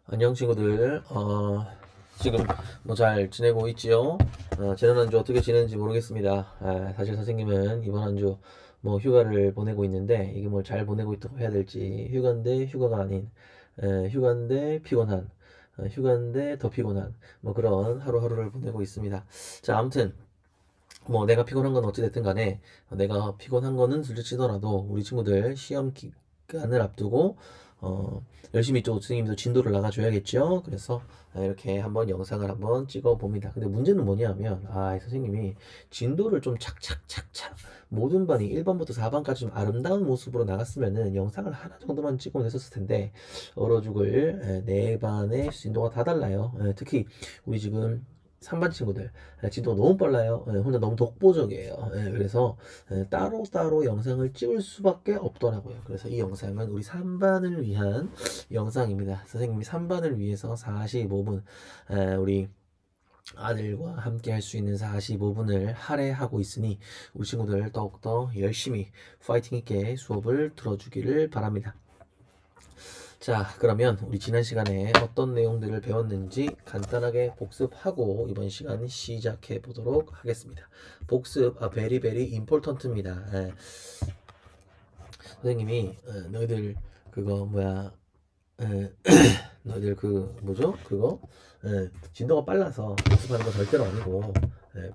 안녕 친구들. 지금 뭐 잘 지내고 있지요? 지난 한 주 어떻게 지냈는지 모르겠습니다. 사실 선생님은 이번 한 주 뭐 휴가를 보내고 있는데 이게 뭘 잘 보내고 있다고 해야 될지 휴가인데 휴가가 아닌 휴가인데 피곤한 휴가인데 더 피곤한 뭐 그런 하루하루를 보내고 있습니다. 자, 아무튼 뭐 내가 피곤한 건 어찌 됐든 간에 내가 피곤한 거는 둘째치더라도 우리 친구들 시험 기간을 앞두고 열심히 또 선생님도 진도를 나가줘야겠죠. 그래서 이렇게 한번 영상을 한번 찍어 봅니다. 근데 문제는 뭐냐면 선생님이 진도를 좀 착착착착 모든 반이 1반부터 4반까지 좀 아름다운 모습으로 나갔으면은 영상을 하나 정도만 찍으면 됐었을 텐데 얼어 죽을 네 반의 진도가 다 달라요. 특히 우리 지금 3반 친구들 진도가 너무 빨라요. 혼자 너무 독보적이에요. 그래서 따로따로 영상을 찍을 수밖에 없더라고요. 그래서 이 영상은 우리 3반을 위한 영상입니다. 선생님이 3반을 위해서 45분 우리 아들과 함께 할 수 있는 45분을 할애하고 있으니 우리 친구들 더욱더 열심히 파이팅 있게 수업을 들어주기를 바랍니다. 자, 그러면 우리 지난 시간에 어떤 내용들을 배웠는지 간단하게 복습하고 이번 시간 시작해 보도록 하겠습니다. 복습, very very important입니다. 선생님이 너희들 그거 뭐야, 너희들 그 뭐죠? 그거 진도가 빨라서 복습하는 건 절대로 아니고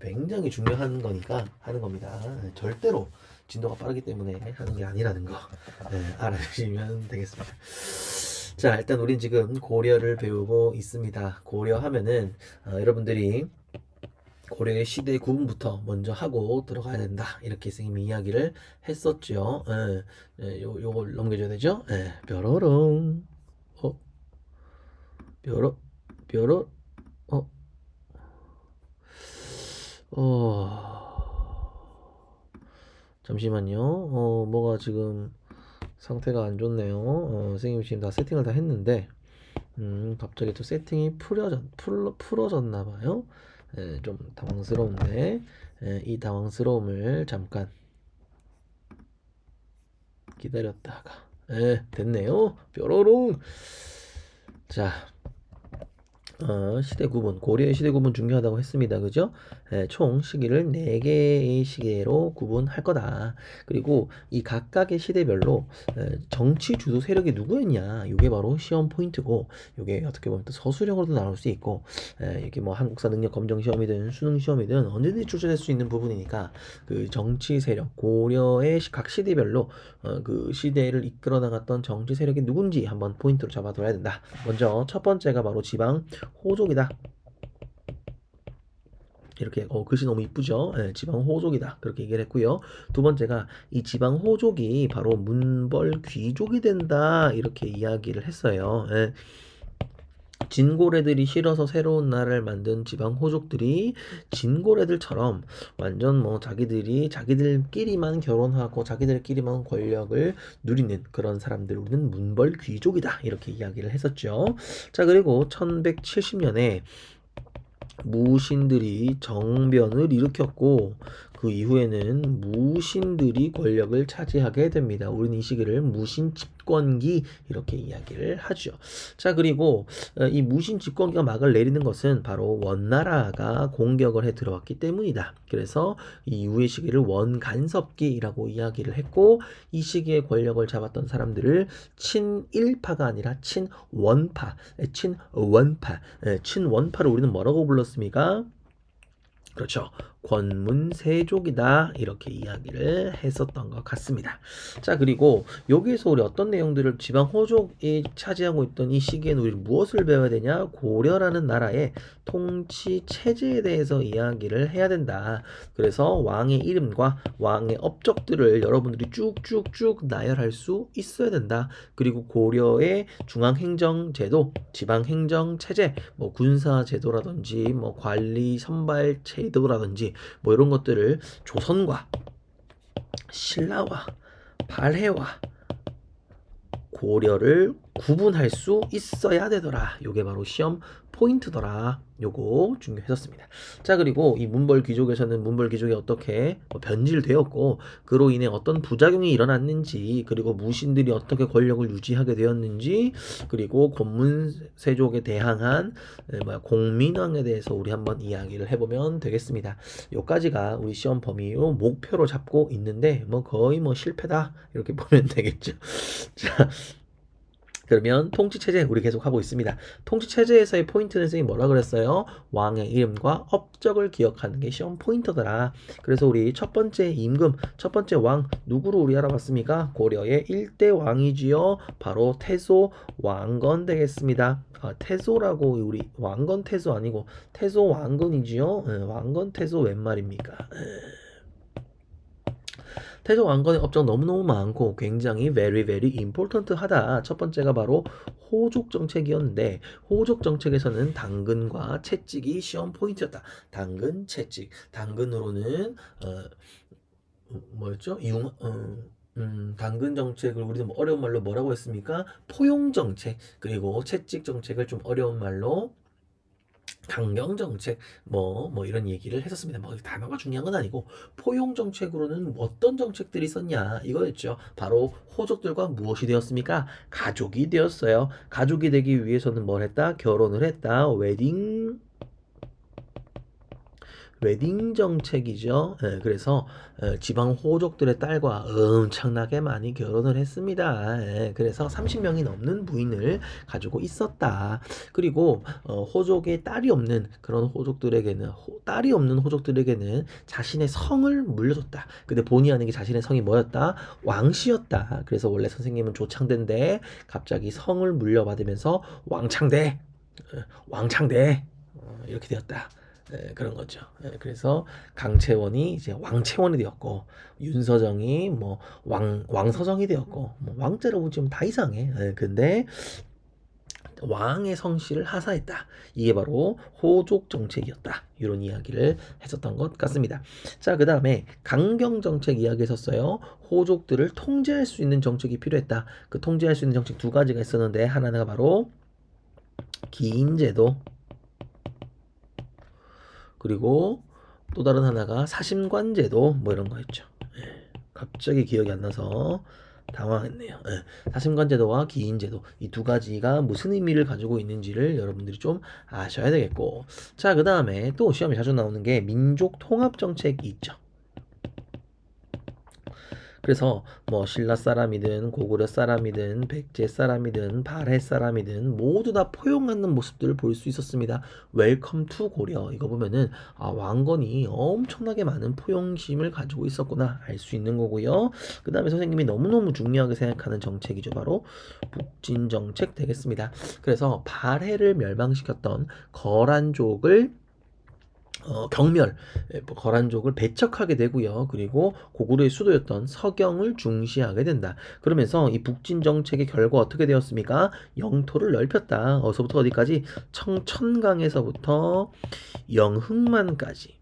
굉장히 중요한 거니까 하는 겁니다. 절대로 진도가 빠르기 때문에 하는 게 아니라는 거 알아주시면 되겠습니다. 자, 일단 우린 지금 고려를 배우고 있습니다. 고려하면은 여러분들이 고려의 시대 구분부터 먼저 하고 들어가야 된다. 이렇게 선생님이 이야기를 했었죠. 요걸 넘겨줘야 되죠. 뾰로롱. 뾰로, 뾰로, 어, 잠시만요. 뭐가 지금 상태가 안 좋네요. 선생님이 지금 다 세팅을 다 했는데, 갑자기 또 세팅이 풀어졌나 봐요. 좀 당황스러운데, 이 당황스러움을 잠깐 기다렸다가, 됐네요. 뾰로롱. 자, 시대 구분, 고려의 시대 구분 중요하다고 했습니다. 그죠? 총 시기를 4개의 시계로 구분할 거다. 그리고 이 각각의 시대별로 정치 주도 세력이 누구였냐, 이게 바로 시험 포인트고, 이게 어떻게 보면 또 서술형으로도 나올 수 있고, 이게 뭐 한국사 능력 검정 시험이든 수능 시험이든 언제든지 출제될 수 있는 부분이니까 그 정치 세력, 고려의 각 시대별로 그 시대를 이끌어 나갔던 정치 세력이 누군지 한번 포인트로 잡아둬야 된다. 먼저 첫 번째가 바로 지방 호족이다. 이렇게 글씨 너무 이쁘죠? 지방 호족이다. 그렇게 얘기를 했고요. 두 번째가 이 지방 호족이 바로 문벌 귀족이 된다. 이렇게 이야기를 했어요. 진고래들이 싫어서 새로운 나라를 만든 지방 호족들이 진고래들처럼 완전 뭐 자기들끼리만 결혼하고 자기들끼리만 권력을 누리는 그런 사람들, 우리는 문벌 귀족이다. 이렇게 이야기를 했었죠. 자, 그리고 1170년에 무신들이 정변을 일으켰고 그 이후에는 무신들이 권력을 차지하게 됩니다. 우리는 이 시기를 무신 집권기 이렇게 이야기를 하죠. 자, 그리고 이 무신 집권기가 막을 내리는 것은 바로 원나라가 공격을 해 들어왔기 때문이다. 그래서 이 이후의 시기를 원간섭기라고 이야기를 했고, 이 시기에 권력을 잡았던 사람들을 친일파가 아니라 친원파를 우리는 뭐라고 불렀습니까? 그렇죠. 권문세족이다. 이렇게 이야기를 했었던 것 같습니다. 자, 그리고 여기에서 우리 어떤 내용들을 지방 호족이 차지하고 있던 이 시기에는 우리 무엇을 배워야 되냐? 고려라는 나라의 통치 체제에 대해서 이야기를 해야 된다. 그래서 왕의 이름과 왕의 업적들을 여러분들이 쭉쭉쭉 나열할 수 있어야 된다. 그리고 고려의 중앙행정제도, 지방행정체제, 뭐 군사제도라든지 뭐 관리 선발 제도라든지 뭐 이런 것들을 조선과 신라와 발해와 고려를 구분할 수 있어야 되더라. 요게 바로 시험 포인트더라. 요거 중요했었습니다. 자, 그리고 이 문벌 귀족에서는 문벌 귀족이 어떻게 변질되었고 그로 인해 어떤 부작용이 일어났는지, 그리고 무신들이 어떻게 권력을 유지하게 되었는지, 그리고 권문세족에 대항한 공민왕에 대해서 우리 한번 이야기를 해보면 되겠습니다. 요까지가 우리 시험 범위요 목표로 잡고 있는데 거의 실패다 이렇게 보면 되겠죠. 자, 그러면 통치체제 우리 계속 하고 있습니다. 통치체제에서의 포인트는 선생님이 뭐라 그랬어요? 왕의 이름과 업적을 기억하는 게 시험 포인트더라. 그래서 우리 첫 번째 임금, 첫 번째 왕 누구로 우리 알아봤습니까? 고려의 1대 왕이지요. 바로 태소 왕건 되겠습니다. 태소라고 우리 왕건 태소 아니고 태소 왕건이지요. 왕건 태소 웬 말입니까? 태조 왕건의 업적 너무너무 많고 굉장히 very important 하다. 첫 번째가 바로 호족 정책이었는데 호족 정책에서는 당근과 채찍이 시험 포인트였다. 당근, 채찍. 당근으로는 뭐였죠? 당근 정책을 우리는 어려운 말로 뭐라고 했습니까? 포용 정책. 그리고 채찍 정책을 좀 어려운 말로 강경 정책 이런 얘기를 했었습니다. 단어가 중요한 건 아니고 포용 정책으로는 어떤 정책들이 있었냐 이거였죠. 바로 호족들과 무엇이 되었습니까? 가족이 되었어요. 가족이 되기 위해서는 뭘 했다? 결혼을 했다. 웨딩 정책이죠. 그래서 지방 호족들의 딸과 엄청나게 많이 결혼을 했습니다. 그래서 30명이 넘는 부인을 가지고 있었다. 그리고 호족의 딸이 없는 그런 호족들에게는 딸이 없는 호족들에게는 자신의 성을 물려줬다. 근데 본의 아니게 자신의 성이 뭐였다? 왕씨였다. 그래서 원래 선생님은 조창대인데 갑자기 성을 물려받으면서 왕창대 이렇게 되었다. 그런 거죠. 그래서 강채원이 이제 왕채원이 되었고 윤서정이 왕서정이 되었고 왕자로 보면 다 이상해. 근데 왕의 성씨를 하사했다. 이게 바로 호족 정책이었다. 이런 이야기를 했었던 것 같습니다. 자, 그 다음에 강경 정책 이야기 했었어요. 호족들을 통제할 수 있는 정책이 필요했다. 그 통제할 수 있는 정책 두 가지가 있었는데 하나가 바로 기인제도, 그리고 또 다른 하나가 사심관제도 이런 거 있죠. 갑자기 기억이 안 나서 당황했네요. 사심관제도와 기인제도 이 두 가지가 무슨 의미를 가지고 있는지를 여러분들이 좀 아셔야 되겠고, 자, 그 다음에 또 시험에 자주 나오는 게 민족 통합 정책이 있죠. 그래서 신라 사람이든 고구려 사람이든 백제 사람이든 발해 사람이든 모두 다 포용하는 모습들을 볼 수 있었습니다. 웰컴 투 고려 이거 보면은 왕건이 엄청나게 많은 포용심을 가지고 있었구나 알 수 있는 거고요. 그 다음에 선생님이 너무너무 중요하게 생각하는 정책이죠. 바로 북진 정책 되겠습니다. 그래서 발해를 멸망시켰던 거란족을 거란족을 배척하게 되고요. 그리고 고구려의 수도였던 서경을 중시하게 된다. 그러면서 이 북진 정책의 결과 어떻게 되었습니까? 영토를 넓혔다. 어디서부터 어디까지? 청천강에서부터 영흥만까지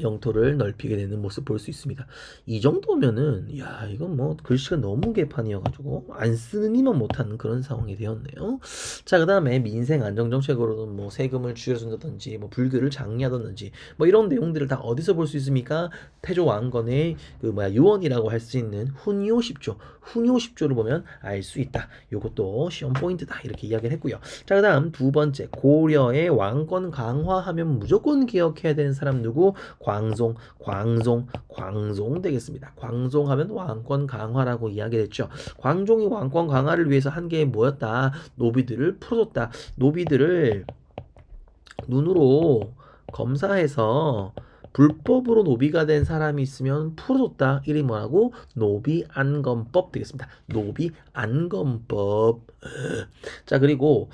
영토를 넓히게 되는 모습 볼 수 있습니다. 이 정도면은 이건 글씨가 너무 개판이어가지고 안 쓰는 이만 못하는 그런 상황이 되었네요. 자, 그 다음에 민생 안정 정책으로는 세금을 줄여준다든지 불교를 장려하다든지 이런 내용들을 다 어디서 볼 수 있습니까? 태조 왕건의 유언이라고 할 수 있는 훈요 10조 훈요 10조를 보면 알 수 있다. 요것도 시험 포인트다 이렇게 이야기를 했고요. 자, 그 다음 두 번째 고려의 왕권 강화하면 무조건 기억해야 되는 사람 누구? 광종 되겠습니다. 광종하면 왕권 강화라고 이야기했죠. 광종이 왕권 강화를 위해서 한 게 뭐였다? 노비들을 풀어줬다. 노비들을 눈으로 검사해서 불법으로 노비가 된 사람이 있으면 풀어줬다. 이름이 뭐라고? 노비안검법 되겠습니다. 노비안검법. 자, 그리고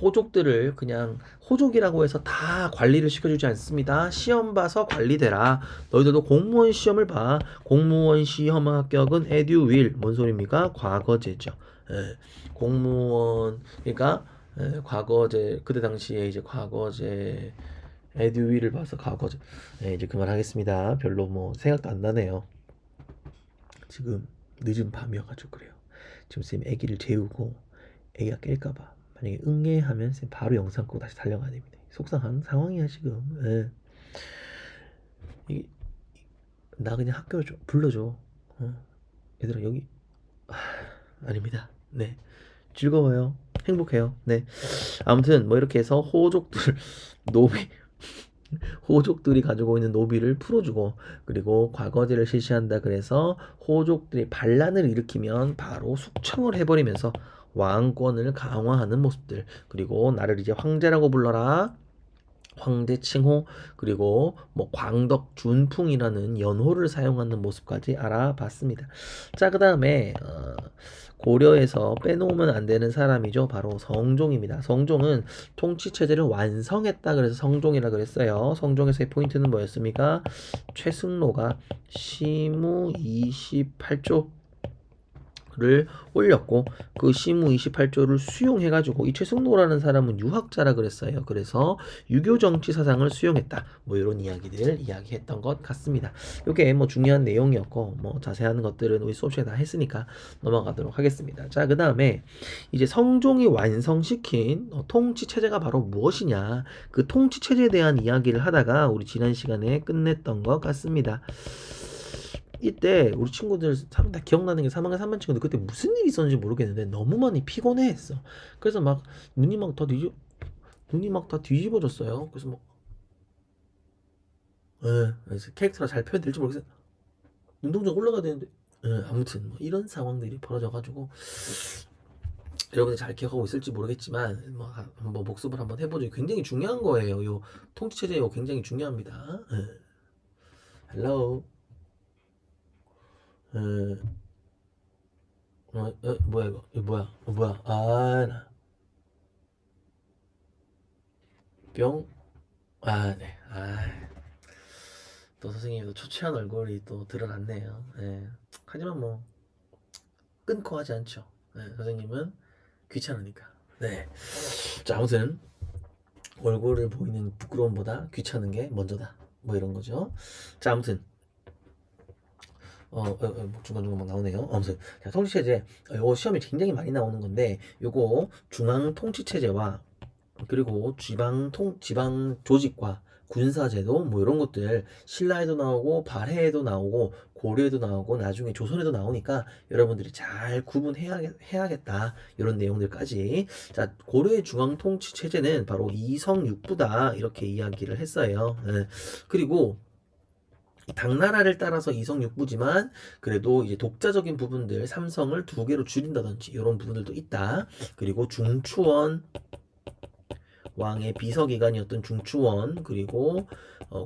호족들을 그냥 호족이라고 해서 다 관리를 시켜주지 않습니다. 시험 봐서 관리되라. 너희들도 공무원 시험을 봐. 공무원 시험 합격은 에듀윌. 뭔 소리입니까? 과거제죠. 공무원 그러니까 과거제 그때 당시에 이제 과거제 에듀윌을 봐서 과거제. 이제 그만하겠습니다. 별로 생각도 안 나네요. 지금 늦은 밤이어가지고 그래요. 지금 쌤 애기를 재우고 애기가 깰까봐 만약에 응애하면 쌤 바로 영상 끄고 다시 달려가야 됩니다. 속상한 상황이야 지금. 예. 이게 나 그냥 학교 불러줘. 얘들아 여기 아닙니다. 네. 즐거워요. 행복해요. 네. 아무튼 뭐 이렇게 해서 호족들 노비 호족들이 가지고 있는 노비를 풀어주고 그리고 과거제를 실시한다 그래서 호족들이 반란을 일으키면 바로 숙청을 해버리면서 왕권을 강화하는 모습들 그리고 나를 이제 황제라고 불러라 황제 칭호 그리고 뭐 광덕 준풍이라는 연호를 사용하는 모습까지 알아봤습니다. 자, 그 다음에 고려에서 빼놓으면 안 되는 사람이죠. 바로 성종입니다. 성종은 통치 체제를 완성했다 그래서 성종이라 그랬어요. 성종에서의 포인트는 뭐였습니까? 최승로가 시무 28조 를 올렸고 그 시무 28조를 수용해가지고 이 최승로라는 사람은 유학자라 그랬어요. 그래서 유교 정치 사상을 수용했다. 뭐 이런 이야기들 이야기했던 것 같습니다. 이게 뭐 중요한 내용이었고 뭐 자세한 것들은 우리 수업 시간에 다 했으니까 넘어가도록 하겠습니다. 자, 그 다음에 이제 성종이 완성시킨 통치 체제가 바로 무엇이냐 그 통치 체제에 대한 이야기를 하다가 우리 지난 시간에 끝냈던 것 같습니다. 이때 우리 친구들 다 기억나는 게 3학년 3반 친구들 그때 무슨 일이 있었는지 모르겠는데 너무 많이 피곤해했어. 그래서 막 눈이 막 다 뒤집어졌어요. 그래서 막 그래서 캐릭터가 잘 표현될지 모르겠어요. 눈동자 올라가야 되는데 아무튼 뭐 이런 상황들이 벌어져가지고 여러분들 잘 기억하고 있을지 모르겠지만 뭐 한번 복습을 한번 해보죠. 굉장히 중요한 거예요. 요 통치 체제 요 굉장히 중요합니다. 헬로 뭐야 이거 뭐야 네. 또 선생님도 초췌한 얼굴이 또 드러났네요. 네. 하지만 뭐 끊고 하지 않죠. 네, 선생님은 귀찮으니까. 네. 자, 아무튼 얼굴을 보이는 부끄러움보다 귀찮은 게 먼저다. 뭐 이런 거죠. 자, 아무튼 중간중간 막 나오네요. 아무튼 자, 통치체제 요거 시험이 굉장히 많이 나오는 건데 요거 중앙 통치체제와 그리고 지방 조직과 군사제도 뭐 이런 것들 신라에도 나오고 발해에도 나오고 고려에도 나오고 나중에 조선에도 나오니까 여러분들이 잘 구분해야겠다 이런 내용들까지. 자, 고려의 중앙통치체제는 바로 이성육부다 이렇게 이야기를 했어요. 그리고 당나라를 따라서 이성육부지만 그래도 이제 독자적인 부분들 삼성을 2개로 줄인다든지 이런 부분들도 있다. 그리고 중추원 왕의 비서기관이었던 중추원 그리고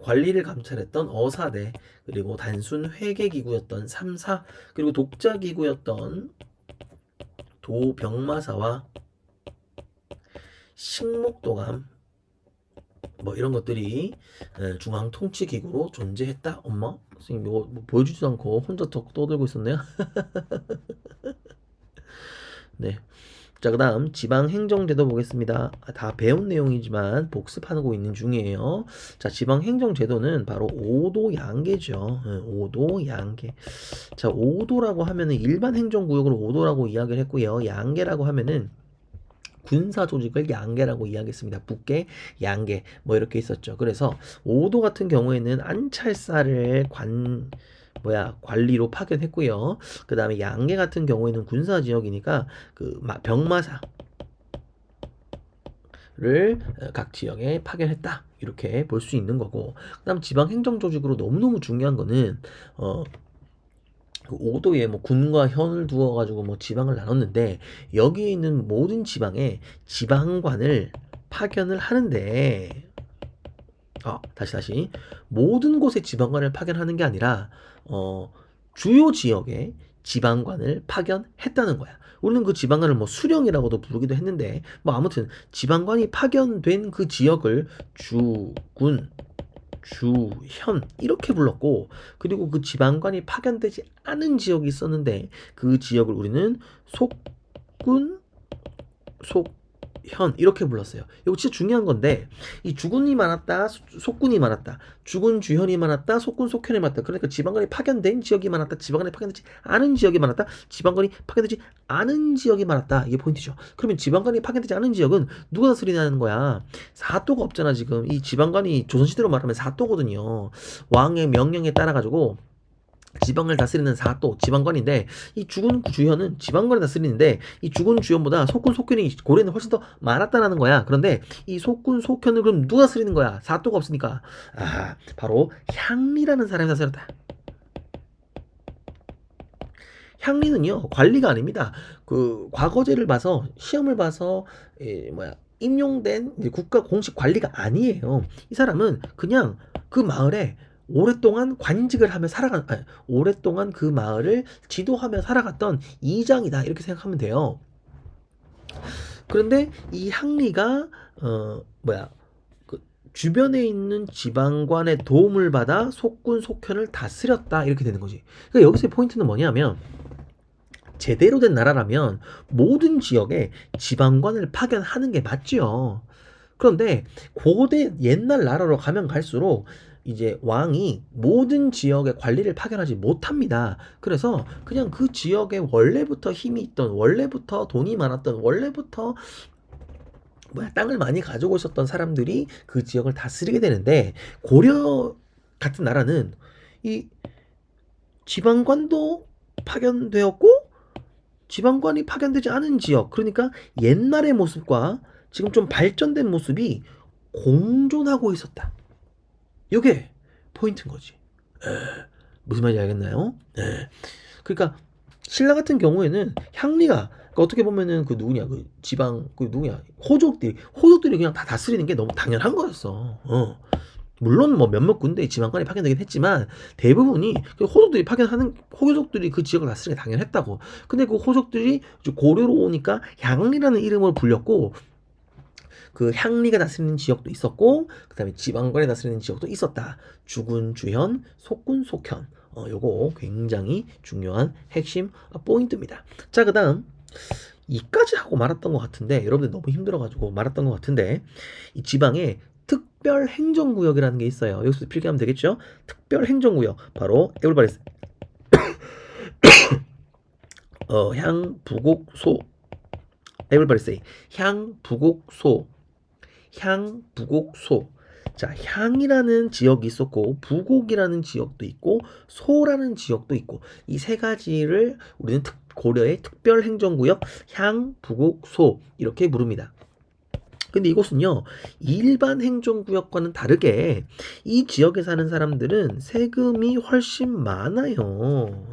관리를 감찰했던 어사대 그리고 단순 회계기구였던 삼사 그리고 독자기구였던 도병마사와 식목도감 뭐 이런 것들이 중앙통치기구로 존재했다. 엄마? 선생님 이거 뭐 보여주지도 않고 혼자 떠들고 있었네요. 네. 자, 그 다음 지방행정제도 보겠습니다. 다 배운 내용이지만 복습하고 있는 중이에요. 자, 지방행정제도는 바로 오도양계죠. 오도양계. 자, 오도라고 하면은 일반 행정구역을 오도라고 이야기를 했고요. 양계라고 하면은 군사 조직을 양계라고 이야기했습니다. 북계, 양계 뭐 이렇게 있었죠. 그래서 오도 같은 경우에는 안찰사를 관리로 파견했고요. 그 다음에 양계 같은 경우에는 군사 지역이니까 그 병마사를 각 지역에 파견했다. 이렇게 볼 수 있는 거고. 그 다음 지방행정조직으로 너무너무 중요한 거는 그 5도에 뭐 군과 현을 두어가지고 뭐 지방을 나눴는데 여기 있는 모든 지방에 지방관을 파견을 하는데 다시 모든 곳에 지방관을 파견하는 게 아니라 주요 지역에 지방관을 파견했다는 거야. 우리는 그 지방관을 뭐 수령이라고도 부르기도 했는데 뭐 아무튼 지방관이 파견된 그 지역을 주군 주현 이렇게 불렀고 그리고 그 지방관이 파견되지 않은 지역이 있었는데 그 지역을 우리는 속군 현 이렇게 불렀어요. 이거 진짜 중요한 건데 이 주군이 많았다, 속군이 많았다, 주군 주현이 많았다, 속군 속현이 많았다. 그러니까 지방관이 파견된 지역이 많았다, 지방관이 파견되지 않은 지역이 많았다, 지방관이 파견되지 않은 지역이 많았다. 이게 포인트죠. 그러면 지방관이 파견되지 않은 지역은 누가 다스리냐는 거야. 사또가 없잖아 지금. 이 지방관이 조선시대로 말하면 사또거든요. 왕의 명령에 따라 가지고 지방을 다스리는 사또, 지방관인데 이 주군 주현은 지방관을 다스리는데 이 주군 주현보다 속군 속현이 고려에는 훨씬 더 많았다는 거야. 그런데 이 속군 속현을 그럼 누가 다스리는 거야? 사또가 없으니까. 바로 향리라는 사람이 다스렸다. 향리는요 관리가 아닙니다. 그 과거제를 봐서 시험을 봐서 임용된 국가 공식 관리가 아니에요. 이 사람은 그냥 그 마을에 오랫동안 관직을 하며 오랫동안 그 마을을 지도하며 살아갔던 이장이다 이렇게 생각하면 돼요. 그런데 이 향리가 그 주변에 있는 지방관의 도움을 받아 속군 속현을 다스렸다 이렇게 되는 거지. 그러니까 여기서의 포인트는 뭐냐면 제대로 된 나라라면 모든 지역에 지방관을 파견하는 게 맞죠. 그런데 고대 옛날 나라로 가면 갈수록 이제 왕이 모든 지역의 관리를 파견하지 못합니다. 그래서 그냥 그 지역에 원래부터 힘이 있던, 원래부터 돈이 많았던, 원래부터 땅을 많이 가지고 있었던 사람들이 그 지역을 다스리게 되는데 고려 같은 나라는 이 지방관도 파견되었고 지방관이 파견되지 않은 지역, 그러니까 옛날의 모습과 지금 좀 발전된 모습이 공존하고 있었다. 이게 포인트인 거지. 무슨 말인지 알겠나요? 그러니까 신라 같은 경우에는 향리가 그러니까 어떻게 보면은 그 누구냐 그 지방 그 누구냐 호족들이 그냥 다 다스리는 게 너무 당연한 거였어. 물론 뭐 몇몇 군데 지방관이 파견되긴 했지만 대부분이 그 호족들이 그 지역을 다스리는 게 당연했다고. 근데 그 호족들이 고려로 오니까 향리라는 이름을 불렸고 그 향리가 다스리는 지역도 있었고 그 다음에 지방관이 다스리는 지역도 있었다. 주군 주현, 속군 속현. 요거 굉장히 중요한 핵심 포인트입니다. 자, 그 다음 이까지 하고 말았던 것 같은데 여러분들 너무 힘들어가지고 말았던 것 같은데 이 지방에 특별행정구역이라는 게 있어요. 여기서 필기하면 되겠죠? 특별행정구역 바로 everybody 향부곡소 everybody say 향부곡소 향부곡소. 자, 향이라는 지역이 있었고 부곡이라는 지역도 있고 소라는 지역도 있고 이 세 가지를 우리는 고려의 특별행정구역 향부곡소 이렇게 부릅니다. 근데 이곳은요 일반 행정구역과는 다르게 이 지역에 사는 사람들은 세금이 훨씬 많아요.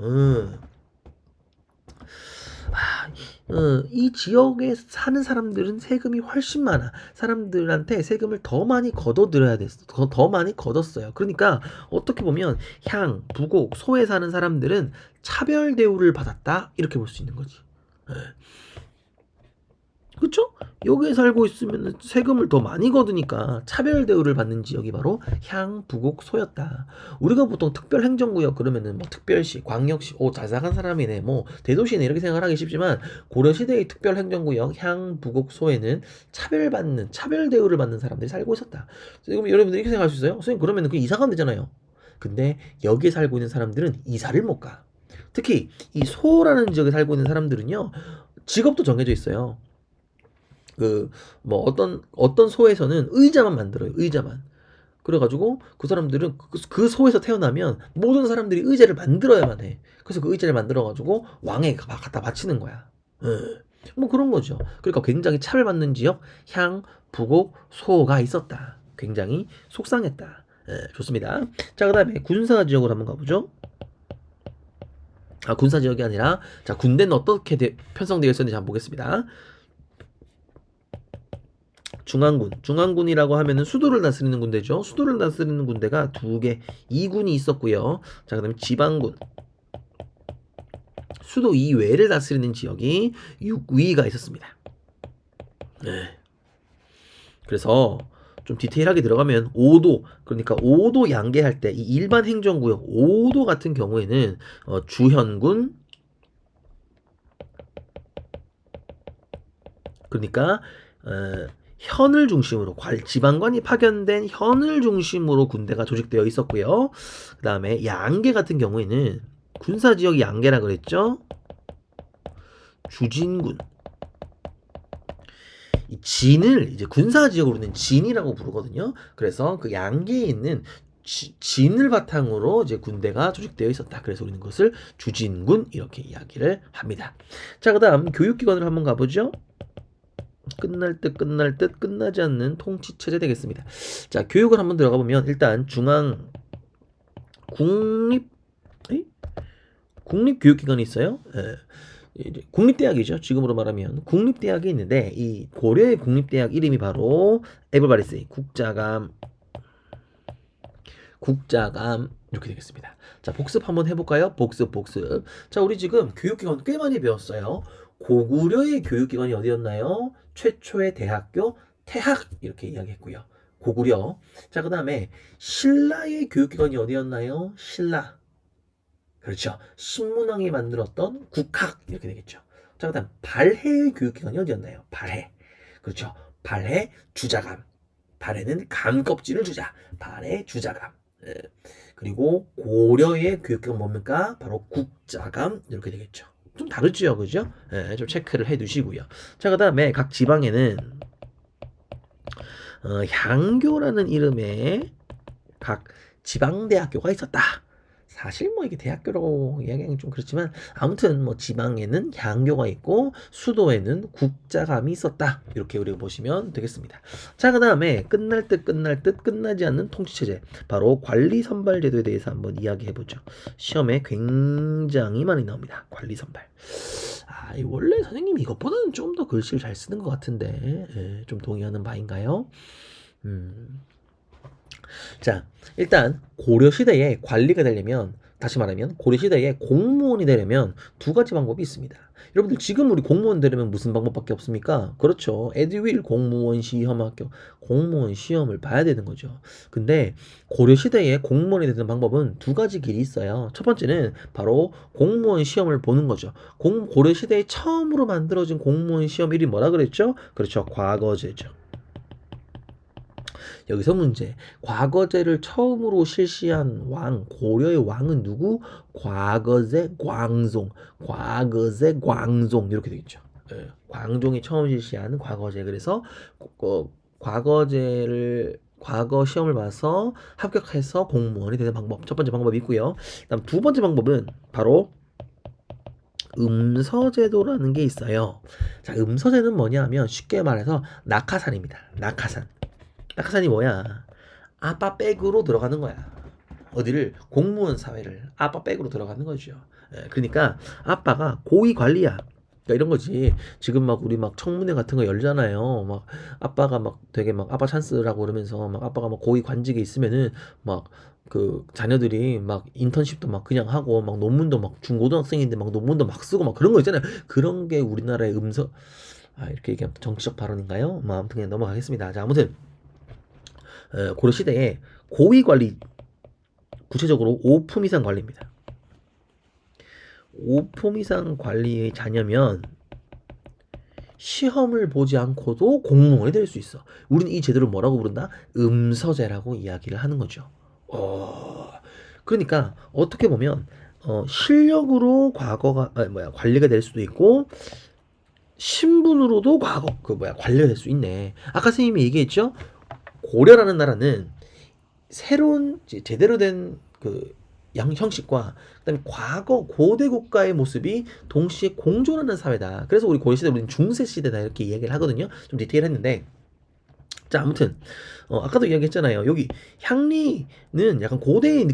이 지역에 사는 사람들은 세금이 훨씬 많아. 사람들한테 세금을 더 많이 걷어들여야 됐어. 더 많이 걷었어요. 그러니까 어떻게 보면 향, 부곡, 소에 사는 사람들은 차별 대우를 받았다. 이렇게 볼 수 있는 거지. 그쵸? 여기에 살고 있으면 세금을 더 많이 거두니까 차별 대우를 받는 지역이 바로 향, 부곡, 소였다. 우리가 보통 특별행정구역 그러면은 뭐 특별시, 광역시, 자상한 사람이네, 뭐 대도시네 이렇게 생각하기 쉽지만 고려시대의 특별행정구역 향, 부곡, 소에는 차별 대우를 받는 사람들이 살고 있었다. 그럼 여러분들 이렇게 생각할 수 있어요? 선생님 그러면은 그 이사 가면 되잖아요. 근데 여기에 살고 있는 사람들은 이사를 못 가. 특히 이 소라는 지역에 살고 있는 사람들은요 직업도 정해져 있어요. 어떤 소에서는 의자만 만들어요. 의자만. 그래가지고 그 사람들은 그 소에서 태어나면 모든 사람들이 의자를 만들어야만 해. 그래서 그 의자를 만들어가지고 왕에 갖다 바치는 거야. 뭐 그런 거죠. 그러니까 굉장히 차별받는 지역, 향, 부곡, 소가 있었다. 굉장히 속상했다. 좋습니다. 자, 그 다음에 군사 지역으로 한번 가보죠. 군사 지역이 아니라, 자, 군대는 어떻게 편성되어 있었는지 한번 보겠습니다. 중앙군이라고 하면은 수도를 다스리는 군대죠. 수도를 다스리는 군대가 2개, 2군이 있었고요. 자, 그다음에 지방군. 수도 이외를 다스리는 지역이 6위가 있었습니다. 그래서 좀 디테일하게 들어가면 5도, 그러니까 5도 양계할 때 이 일반 행정구역 5도 같은 경우에는 주현군, 그러니까 현을 중심으로 지방관이 파견된 현을 중심으로 군대가 조직되어 있었고요. 그 다음에 양계 같은 경우에는 군사지역 양계라 그랬죠. 주진군. 이 진을 이제 군사지역으로는 진이라고 부르거든요. 그래서 그 양계에 있는 진을 바탕으로 이제 군대가 조직되어 있었다. 그래서 우리는 그것을 주진군 이렇게 이야기를 합니다. 자, 그다음 교육기관으로 한번 가보죠. 끝날 듯 끝나지 않는 통치체제 되겠습니다. 자, 교육을 한번 들어가 보면 일단 국립교육기관이 있어요. 국립대학이죠. 지금으로 말하면 국립대학이 있는데 이 고려의 국립대학 이름이 바로 everybody say 국자감 이렇게 되겠습니다. 자, 복습 한번 해볼까요? 복습. 자, 우리 지금 교육기관 꽤 많이 배웠어요. 고구려의 교육기관이 어디였나요? 최초의 대학교 태학 이렇게 이야기했고요. 고구려. 자, 그 다음에 신라의 교육기관이 어디였나요? 신라. 그렇죠. 신문왕이 만들었던 국학 이렇게 되겠죠. 자, 그 다음 발해의 교육기관이 어디였나요? 발해. 그렇죠. 발해 주자감. 발해는 감 껍질을 주자. 발해 주자감. 그리고 고려의 교육기관 뭡니까? 바로 국자감 이렇게 되겠죠. 좀 다르죠, 그죠? 좀 체크를 해두시고요. 자, 그 다음에 각 지방에는 향교라는 이름의 각 지방대학교가 있었다. 사실 뭐 이게 대학교라고 이야기하기 좀 그렇지만 아무튼 뭐 지방에는 향교가 있고 수도에는 국자감이 있었다. 이렇게 우리가 보시면 되겠습니다. 자, 그 다음에 끝날 듯 끝나지 않는 통치체제 바로 관리선발제도에 대해서 한번 이야기해보죠. 시험에 굉장히 많이 나옵니다. 관리선발. 원래 선생님이 이것보다는 좀 더 글씨를 잘 쓰는 것 같은데 좀 동의하는 바인가요? 자, 일단 고려시대에 관리가 되려면 다시 말하면 고려시대에 공무원이 되려면 두 가지 방법이 있습니다. 여러분들 지금 우리 공무원 되려면 무슨 방법밖에 없습니까? 그렇죠. 에듀윌 공무원 시험 합격 공무원 시험을 봐야 되는 거죠. 근데 고려시대에 공무원이 되는 방법은 두 가지 길이 있어요. 첫 번째는 바로 공무원 시험을 보는 거죠. 고려시대에 처음으로 만들어진 공무원 시험 이름이 뭐라 그랬죠? 그렇죠. 과거제죠. 여기서 문제. 과거제를 처음으로 실시한 왕, 고려의 왕은 누구? 과거제 광종. 과거제 광종. 이렇게 되겠죠. 광종이 처음 실시한 과거제. 그래서 과거 시험을 봐서 합격해서 공무원이 되는 방법. 첫 번째 방법이 있고요. 그다음 두 번째 방법은 바로 음서제도라는 게 있어요. 자, 음서제는 뭐냐 하면 쉽게 말해서 낙하산입니다. 낙하산이 뭐야? 아빠 백으로 들어가는 거야. 어디를? 공무원 사회를 아빠 백으로 들어가는 거죠. 그러니까 아빠가 고위 관리야. 그러니까 이런 거지. 지금 막 우리 막 청문회 같은 거 열잖아요. 막 아빠가 막 되게 막 아빠 찬스라고 그러면서 막 아빠가 막 고위 관직에 있으면은 막 그 자녀들이 막 인턴십도 막 그냥 하고 막 논문도 막 중고등학생인데 막 논문도 막 쓰고 막 그런 거 있잖아요. 그런 게 우리나라의 이렇게 얘기하면 정치적 발언인가요? 뭐 아무튼 그냥 넘어가겠습니다. 자, 아무튼 고려 시대에 고위 관리 구체적으로 5품 이상 관리입니다. 5품 이상 관리의 자녀면 시험을 보지 않고도 공무원이 될 수 있어. 우리는 이 제도를 뭐라고 부른다? 음서제라고 이야기를 하는 거죠. 그러니까 어떻게 보면 실력으로 관리가 될 수도 있고 신분으로도 관리가 될 수 있네. 아까 선생님이 얘기했죠? 고려라는 나라는 새로운 제대로 된 그 형식과 그다음에 과거 고대 국가의 모습이 동시에 공존하는 사회다. 그래서 우리 고려 시대 우리는 중세 시대다 이렇게 이야기를 하거든요. 좀 디테일했는데 자, 아무튼 아까도 이야기했잖아요. 여기 향리는 약간 고대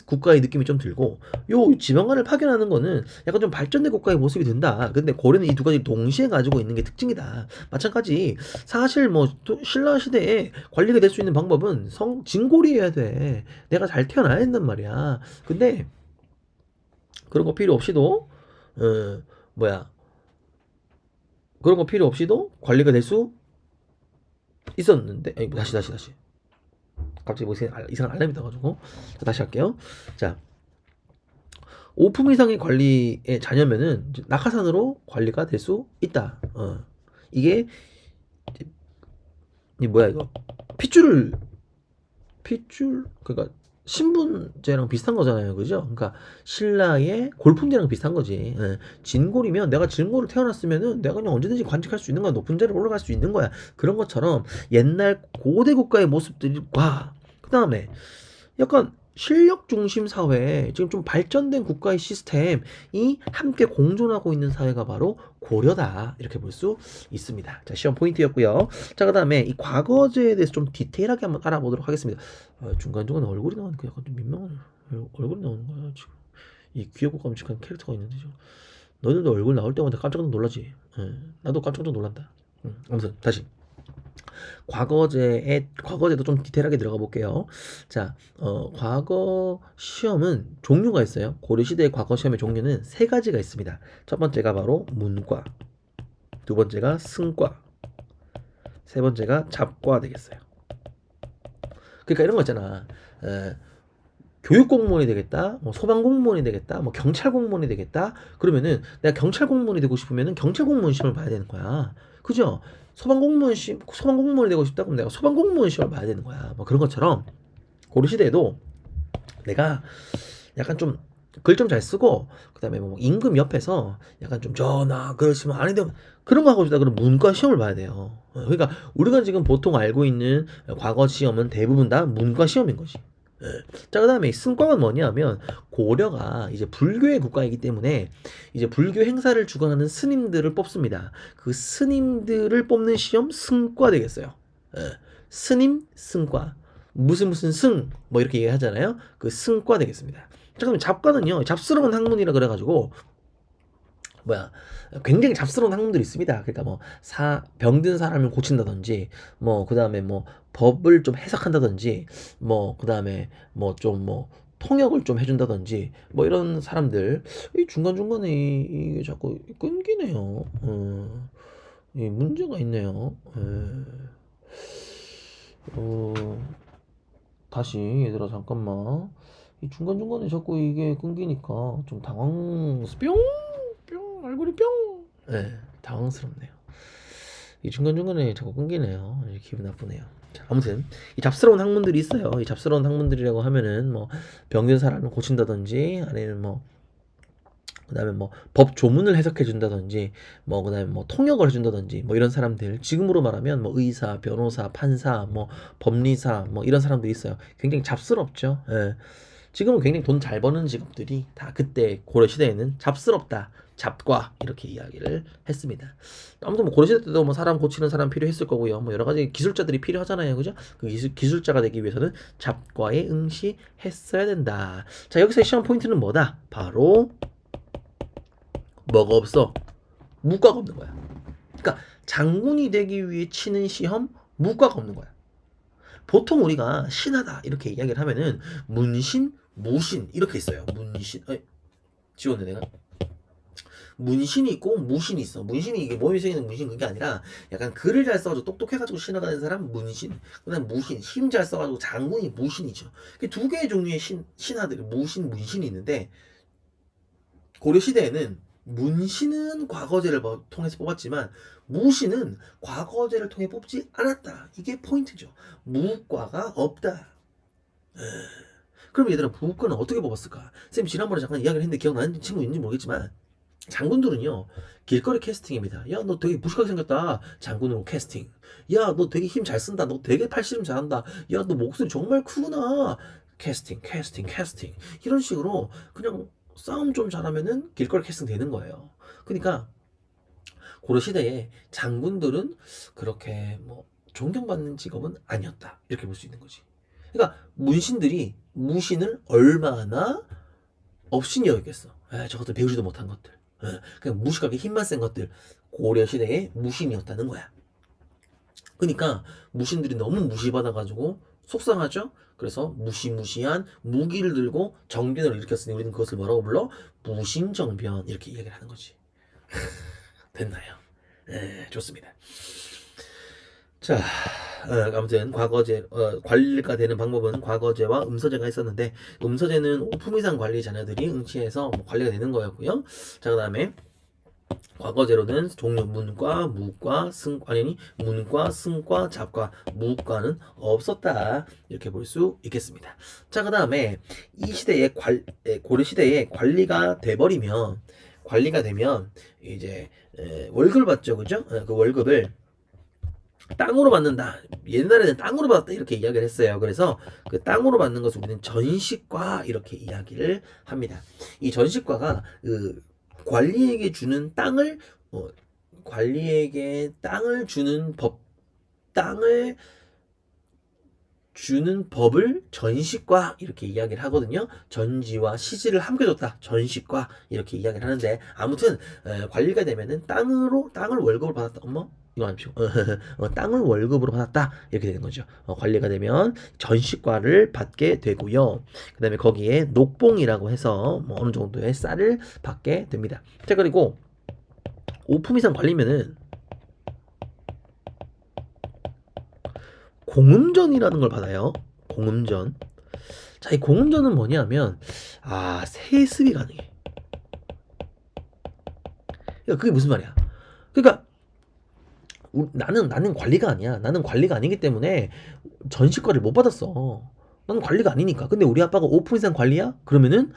국가의 느낌이 좀 들고 요 지방관을 파견하는 거는 약간 좀 발전된 국가의 모습이 된다. 근데 고려는 이 두 가지 동시에 가지고 있는 게 특징이다. 마찬가지 사실 뭐 신라 시대에 관리가 될 수 있는 방법은 진골이어야 돼. 내가 잘 태어나야 된단 말이야. 근데 그런 거 필요 없이도 그런 거 필요 없이도 관리가 될수 있었는데 다시 갑자기 뭐 이상한 알람이 떠가지고 자, 다시 할게요. 자, 5품 이상의 관리의 자녀면은 낙하산으로 관리가 될 수 있다. 이게 이 뭐야 이거? 핏줄 그러니까 신분제랑 비슷한 거잖아요, 그죠? 그러니까 신라의 골품제랑 비슷한 거지. 예. 진골이면 내가 진골을 태어났으면은 내가 그냥 언제든지 관직할 수 있는 거야. 높은 자리로 올라갈 수 있는 거야. 그런 것처럼 옛날 고대 국가의 모습들과 그 다음에 약간 실력 중심 사회, 지금 좀 발전된 국가의 시스템이 함께 공존하고 있는 사회가 바로 고려다. 이렇게 볼 수 있습니다. 자, 시험 포인트였고요. 자, 그 다음에 이 과거제에 대해서 좀 디테일하게 한번 알아보도록 하겠습니다. 중간중간에 얼굴이 나오니까 약간 좀 민망하네. 얼굴이 나오는 거야, 지금. 이 귀엽고 깜찍한 캐릭터가 있는데, 지금. 너희들도 얼굴 나올 때마다 깜짝 놀라지. 나도 깜짝 놀란다. 아무튼, 다시. 과거제도 좀 디테일하게 들어가 볼게요. 자, 과거 시험은 종류가 있어요. 고려시대의 과거 시험의 종류는 세 가지가 있습니다. 첫 번째가 바로 문과, 두 번째가 승과, 세 번째가 잡과 되겠어요. 그러니까 이런 거 있잖아. 교육 공무원이 되겠다, 뭐 소방 공무원이 되겠다, 뭐 경찰 공무원이 되겠다. 그러면은 내가 경찰 공무원이 되고 싶으면은 경찰 공무원 시험을 봐야 되는 거야. 그죠? 소방 공무원이 되고 싶다 그럼 내가 소방 공무원 시험을 봐야 되는 거야. 뭐 그런 것처럼 고려 시대에도 내가 약간 좀 글 좀 잘 쓰고 그다음에 뭐 임금 옆에서 약간 좀 전하 그러시면 안 되면 그런 거 하고 싶다 그러면 문과 시험을 봐야 돼요. 그러니까 우리가 지금 보통 알고 있는 과거 시험은 대부분 다 문과 시험인 거지. 자, 그 다음에 승과는 뭐냐면 고려가 이제 불교의 국가이기 때문에 이제 불교 행사를 주관하는 스님들을 뽑습니다. 그 스님들을 뽑는 시험 승과 되겠어요. 스님 승과 무슨 승 뭐 이렇게 얘기하잖아요. 그 승과 되겠습니다. 자, 그러면 잡과는요 잡스러운 학문이라 그래가지고 뭐야 굉장히 잡스러운 학문들이 있습니다. 그러니까 뭐 병든 사람을 고친다든지 뭐 그다음에 뭐 법을 좀 해석한다든지 뭐 그다음에 뭐 좀 뭐 통역을 좀 해준다든지 뭐 이런 사람들 이 중간중간에 이게 자꾸 끊기네요. 이 문제가 있네요. 다시 얘들아 잠깐만 이 중간중간에 자꾸 이게 끊기니까 좀 뿅 얼굴이 뿅 당황스럽네요. 이 중간중간에 자꾸 끊기네요. 기분 나쁘네요. 자, 아무튼 이 잡스러운 학문들이 있어요. 이 잡스러운 학문들이라고 하면은 뭐 병든 사람을 고친다든지 아니면 뭐 그다음에 뭐 법 조문을 해석해 준다든지 뭐 그다음에 뭐 통역을 해준다든지 뭐 이런 사람들 지금으로 말하면 뭐 의사, 변호사, 판사, 뭐 법리사 뭐 이런 사람들이 있어요. 굉장히 잡스럽죠. 지금은 굉장히 돈 잘 버는 직업들이 다 그때 고려 시대에는 잡스럽다. 잡과 이렇게 이야기를 했습니다. 아무튼 뭐 고려 시대 때도 뭐 사람 고치는 사람 필요했을 거고요. 뭐 여러 가지 기술자들이 필요하잖아요. 그죠? 그 기술자가 되기 위해서는 잡과에 응시했어야 된다. 자, 여기서 시험 포인트는 뭐다? 바로 뭐가 없어? 무과가 없는 거야. 그러니까 장군이 되기 위해 치는 시험 무과가 없는 거야. 보통 우리가 신하다 이렇게 이야기를 하면은 문신, 무신 이렇게 있어요. 문신, 지웠네 내가. 문신이 있고 무신이 있어. 문신이 이게 몸에 새기는 문신 그게 아니라 약간 글을 잘 써가지고 똑똑해가지고 신하가 된 사람 문신. 그다음 무신 힘 잘 써가지고 장군이 무신이죠. 두 개의 종류의 신하들 무신, 문신이 있는데 고려 시대에는 문신은 과거제를 통해서 뽑았지만 무신은 과거제를 통해 뽑지 않았다. 이게 포인트죠. 무과가 없다. 그럼 얘들아 무과는 어떻게 뽑았을까? 쌤 지난번에 잠깐 이야기를 했는데 기억나는 친구 있는지 모르겠지만 장군들은요 길거리 캐스팅입니다. 야 너 되게 무식하게 생겼다. 장군으로 캐스팅. 야 너 되게 힘 잘 쓴다. 너 되게 팔씨름 잘한다. 야 너 목소리 정말 크구나. 캐스팅 이런 식으로 그냥 싸움 좀 잘하면은 길거리 캐스팅 되는 거예요. 그러니까 고려 시대에 장군들은 그렇게 뭐 존경받는 직업은 아니었다. 이렇게 볼 수 있는 거지. 그러니까 문신들이 무신을 얼마나 업신이 여겼겠어. 저것들 배우지도 못한 것들. 그냥 무식하게 힘만 센 것들. 고려 시대의 무신이었다는 거야. 그러니까 무신들이 너무 무시받아가지고 속상하죠? 그래서 무시무시한 무기를 들고 정변을 일으켰으니 우리는 그것을 뭐라고 불러? 무신정변 이렇게 이야기를 하는 거지. 됐나요? 좋습니다. 자, 아무튼 과거제 관리가 되는 방법은 과거제와 음서제가 있었는데 음서제는 5품 이상 관리 자녀들이 응시해서 뭐 관리가 되는 거였고요. 자, 그다음에 과거제로는 종류 문과, 무과, 승과 아니 문과, 승과, 잡과, 무과는 없었다. 이렇게 볼 수 있겠습니다. 자, 그다음에 이 시대에 고려 시대에 관리가 되면 이제 월급을 받죠, 그죠? 그 월급을 땅으로 받는다. 옛날에는 땅으로 받았다 이렇게 이야기를 했어요. 그래서 그 땅으로 받는 것을 우리는 전시과 이렇게 이야기를 합니다. 이 전시과가 그 관리에게 주는 땅을 어, 관리에게 땅을 주는 법을 전시과 이렇게 이야기를 하거든요. 전지와 시지를 함께 줬다. 전시과 이렇게 이야기를 하는데 아무튼 관리가 되면은 땅을 월급을 받았다. 엄마 이거 아니죠. 땅을 월급으로 받았다 이렇게 되는 거죠. 관리가 되면 전시과를 받게 되고요. 그다음에 거기에 녹봉이라고 해서 뭐 어느 정도의 쌀을 받게 됩니다. 자, 그리고 5품 이상 관리면은 공음전이라는 걸 받아요. 공음전. 자, 이 공음전은 뭐냐면 세습이 가능해. 그러니까 그게 무슨 말이야? 그러니까 나는 관리가 아니야. 나는 관리가 아니기 때문에 전시과를 못 받았어. 나는 관리가 아니니까. 근데 우리 아빠가 5% 이상 관리야? 그러면은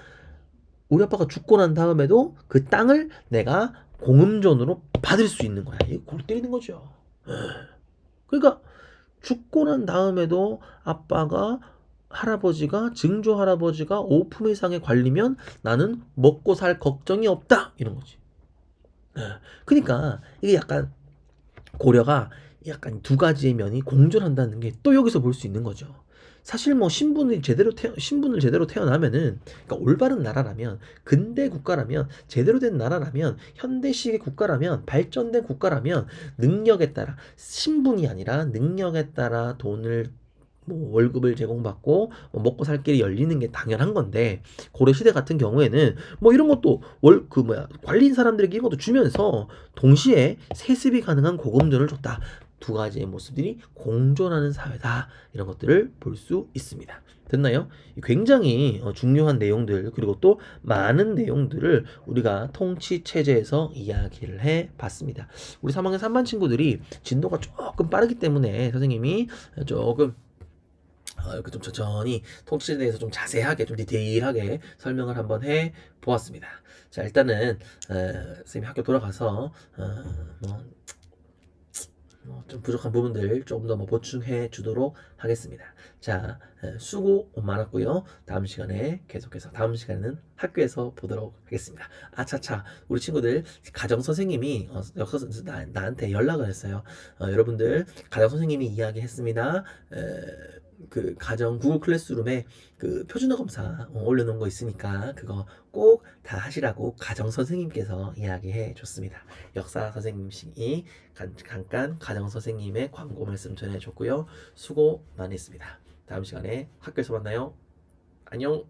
우리 아빠가 죽고 난 다음에도 그 땅을 내가 공음전으로 받을 수 있는 거야. 이거 골 때리는 거죠. 그러니까 죽고 난 다음에도 증조 할아버지가 5품 이상의 관리면 나는 먹고 살 걱정이 없다 이런 거지. 그러니까 이게 약간 고려가 약간 두 가지의 면이 공존한다는 게 또 여기서 볼 수 있는 거죠. 사실 뭐 신분을 제대로 태어나면은, 그러니까 올바른 나라라면, 근대 국가라면, 제대로 된 나라라면, 현대식의 국가라면, 발전된 국가라면 능력에 따라, 신분이 아니라 능력에 따라 돈을 뭐 월급을 제공받고 뭐 먹고 살 길이 열리는 게 당연한 건데, 고려 시대 같은 경우에는 뭐 이런 것도 관리인 사람들에게 이런 것도 주면서 동시에 세습이 가능한 고금전을 줬다. 두 가지의 모습들이 공존하는 사회다. 이런 것들을 볼 수 있습니다. 됐나요? 굉장히 중요한 내용들, 그리고 또 많은 내용들을 우리가 통치 체제에서 이야기를 해 봤습니다. 우리 3학년 3반 친구들이 진도가 조금 빠르기 때문에 선생님이 조금 이렇게 좀 천천히 통치에 대해서 좀 자세하게, 좀 디테일하게 설명을 한번 해 보았습니다. 자, 일단은 선생님이 학교 돌아가서 좀 부족한 부분들 조금 더 보충해 주도록 하겠습니다. 자, 수고 많았고요. 다음 시간에는 학교에서 보도록 하겠습니다. 아차차, 우리 친구들 가정 선생님이 나한테 연락을 했어요. 여러분들 가정 선생님이 이야기했습니다. 그 가정 구글 클래스룸에 그 표준어 검사 올려놓은 거 있으니까 그거 꼭 다 하시라고 가정 선생님께서 이야기해 줬습니다. 역사 선생님이 잠깐 가정 선생님의 광고 말씀 전해줬고요. 수고 많이 했습니다. 다음 시간에 학교에서 만나요. 안녕.